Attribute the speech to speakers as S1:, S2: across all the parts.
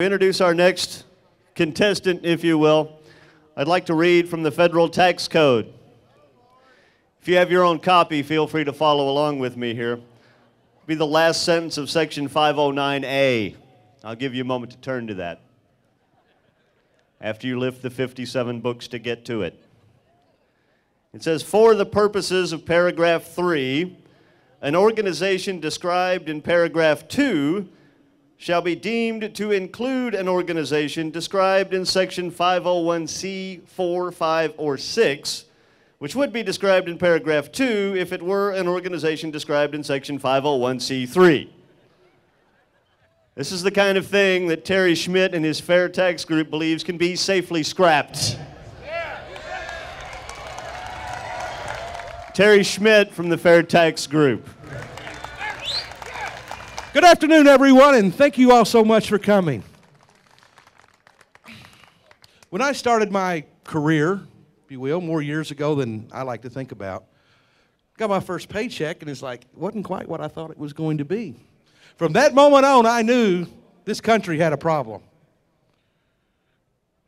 S1: To introduce our next contestant, if you will, I'd like to read from the Federal Tax Code. If you have your own copy, feel free to follow along with me here. It'll be the last sentence of Section 509A. I'll give you a moment to turn to that after you lift the 57 books to get to it. It says, for the purposes of paragraph 3, an organization described in paragraph 2 shall be deemed to include an organization described in section 501C, 4, 5, or 6, which would be described in paragraph 2 if it were an organization described in section 501C3. This is the kind of thing that Terry Schmitt and his Fair Tax Group believes can be safely scrapped. Terry Schmitt from the Fair Tax Group.
S2: Good afternoon, everyone, and thank you all so much for coming. When I started my career, if you will, more years ago than I like to think about, got my first paycheck, and it's like, it wasn't quite what I thought it was going to be. From that moment on, I knew this country had a problem.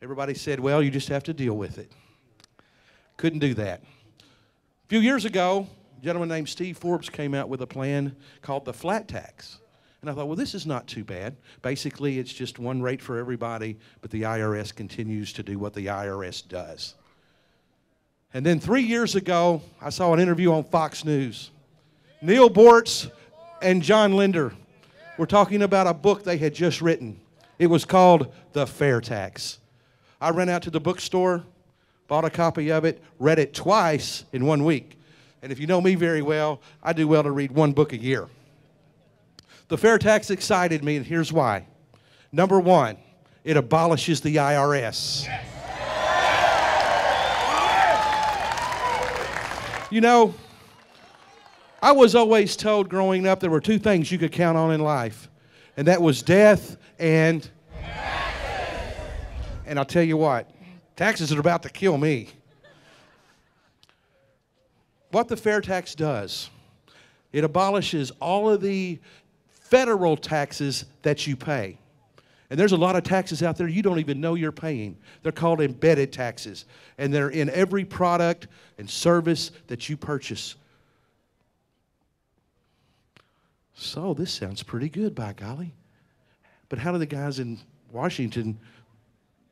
S2: Everybody said, well, you just have to deal with it. Couldn't do that. A few years ago, a gentleman named Steve Forbes came out with a plan called the flat tax. And I thought, well, this is not too bad. Basically, it's just one rate for everybody, but the IRS continues to do what the IRS does. And then 3 years ago, I saw an interview on Fox News. Neil Bortz and John Linder were talking about a book they had just written. It was called The Fair Tax. I ran out to the bookstore, bought a copy of it, read it twice in 1 week. And if you know me very well, I do well to read one book a year. The Fair Tax excited me, and here's why. Number one, it abolishes the IRS. You know, I was always told growing up there were two things you could count on in life, and that was death and taxes. And I'll tell you what, taxes are about to kill me. What the Fair Tax does, it abolishes all of the federal taxes that you pay. And there's a lot of taxes out there you don't even know you're paying. They're called embedded taxes, and they're in every product and service that you purchase. So this sounds pretty good, by golly. But how do the guys in Washington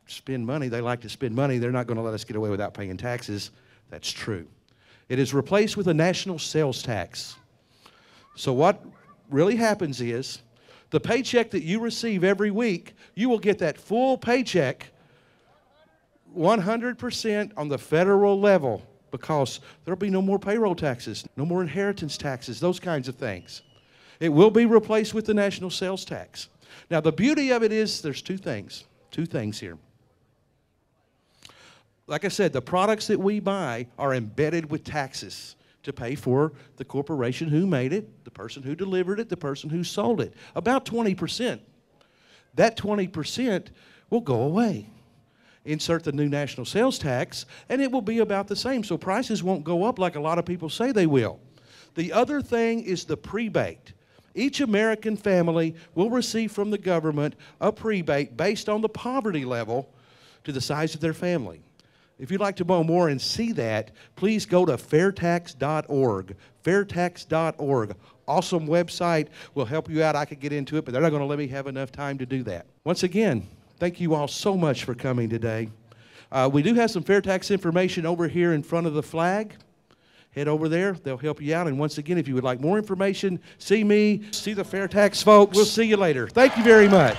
S2: spend money? They like to spend money. They're not going to let us get away without paying taxes. That's true. It is replaced with a national sales tax. So what really happens is the paycheck that you receive every week, you will get that full paycheck 100% on the federal level, because there'll be no more payroll taxes, no more inheritance taxes, those kinds of things. It will be replaced with the national sales tax. Now, the beauty of it is there's two things here. Like I said, the products that we buy are embedded with taxes to pay for the corporation who made it, the person who delivered it, the person who sold it. About 20%. That 20% will go away. Insert the new national sales tax, and it will be about the same. So prices won't go up like a lot of people say they will. The other thing is the prebate. Each American family will receive from the government a prebate based on the poverty level to the size of their family. If you'd like to know more and see that, please go to fairtax.org. Fairtax.org. Awesome website. Will help you out. I could get into it, but they're not going to let me have enough time to do that. Once again, thank you all so much for coming today. We do have some Fair Tax information over here in front of the flag. Head over there. They'll help you out. And once again, if you would like more information, see me, see the Fair Tax folks. We'll see you later. Thank you very much.